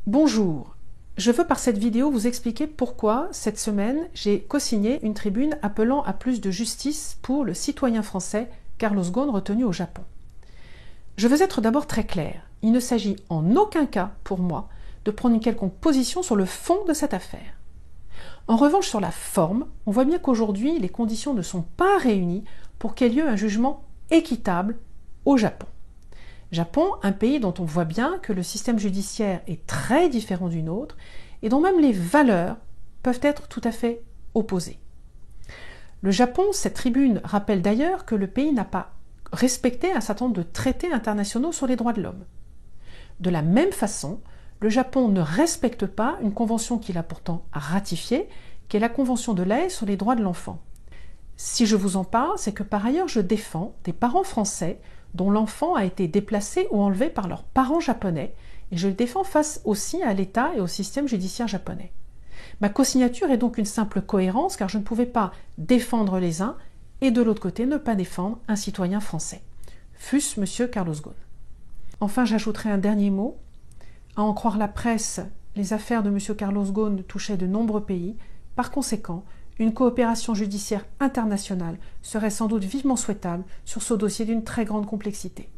Bonjour, je veux par cette vidéo vous expliquer pourquoi cette semaine j'ai co-signé une tribune appelant à plus de justice pour le citoyen français Carlos Ghosn retenu au Japon. Je veux être d'abord très clair, il ne s'agit en aucun cas pour moi de prendre une quelconque position sur le fond de cette affaire. En revanche, sur la forme, on voit bien qu'aujourd'hui les conditions ne sont pas réunies pour qu'il y ait lieu un jugement équitable au Japon. Japon, un pays dont on voit bien que le système judiciaire est très différent du nôtre et dont même les valeurs peuvent être tout à fait opposées. Le Japon, cette tribune rappelle d'ailleurs que le pays n'a pas respecté un certain nombre de traités internationaux sur les droits de l'homme. De la même façon, le Japon ne respecte pas une convention qu'il a pourtant ratifiée, qui est la Convention de l'Haye sur les droits de l'enfant. Si je vous en parle, c'est que par ailleurs je défends des parents français dont l'enfant a été déplacé ou enlevé par leurs parents japonais, et je le défends face aussi à l'État et au système judiciaire japonais. Ma co-signature est donc une simple cohérence, car je ne pouvais pas défendre les uns et de l'autre côté ne pas défendre un citoyen français, fût-ce M. Carlos Ghosn. Enfin, j'ajouterai un dernier mot. À en croire la presse, les affaires de M. Carlos Ghosn touchaient de nombreux pays. Par conséquent, une coopération judiciaire internationale serait sans doute vivement souhaitable sur ce dossier d'une très grande complexité.